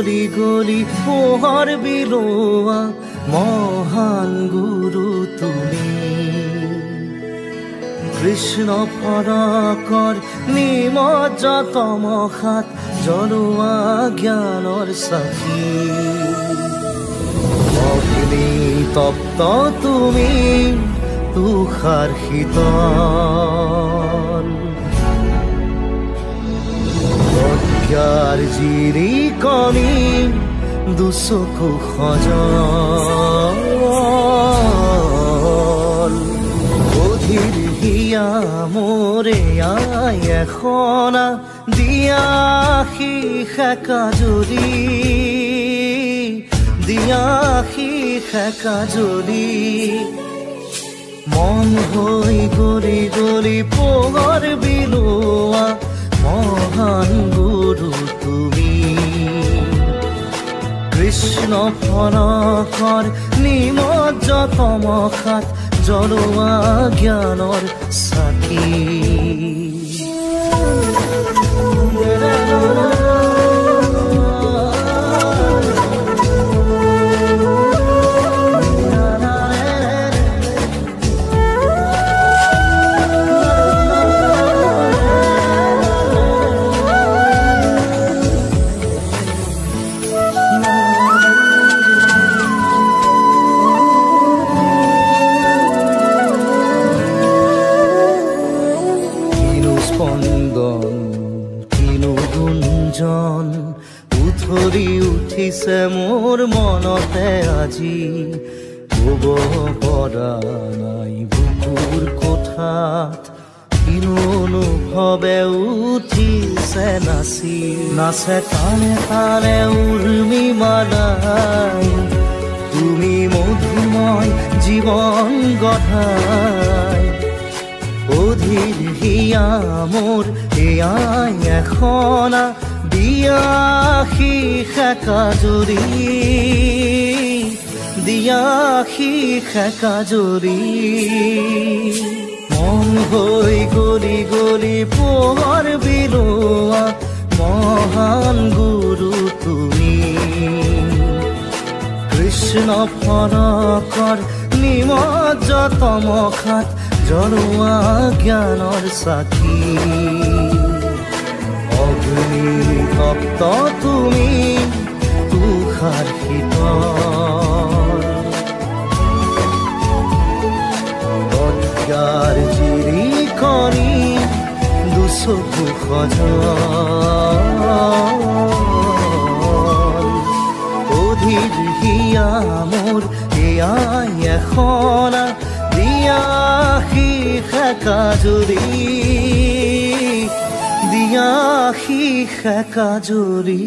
গলি গলি পোহৰ বিলোৱা মহান গুৰু তুমি কৃষ্ণ পৰকৰ নিমজ্জ তমসাত জ্বলোৱা জ্ঞানৰ চাকি অগ্নি তপ্ত তুমি তুষাৰ শীতল প্ৰজ্ঞাৰ জিৰিকণি দুচকু সজল অধীৰ হিয়া মোৰে আই এখনা দিয়া শিখা জুৰি দিয়া শিখা জুৰি মন হৈ গলি গলি পোহৰ বিলোৱা মহান গুৰু তুমি কৃষ্ণ পৰকৰ নিমজ্জ তমসাত জ্বলোৱা জ্ঞানৰ চাকি উঠৰি উঠিছে মোৰ মনতে আজি ক'ব পৰা নাই বুকুৰ কোঠাত কিনো অনুভৱে উঠিছে নাচি নাচে তানে তানে উৰ্মি মালাই তুমি মধুময় জীৱন গঢ়াই অধীৰ হিয়া মোৰ এয়াই এখনা দিয়া শিখা জুৰি দিয়া শিখা জুৰি মন হৈ গলি গলি পোহৰ বিলোৱা মহান গুৰু তুমি কৃষ্ণ পৰকৰ নিমজ্জ তমসাত জ্বলোৱা জ্ঞানৰ চাকি অগ্নি তপ্ত তুমি তুষাৰ শীতল প্ৰজ্ঞাৰ জিৰিকণি দুচকু সজল অধীৰ হিয়া মোৰ এয়াই এখনা দিয়া শিখা জুৰি দিয়া শিখা জুৰি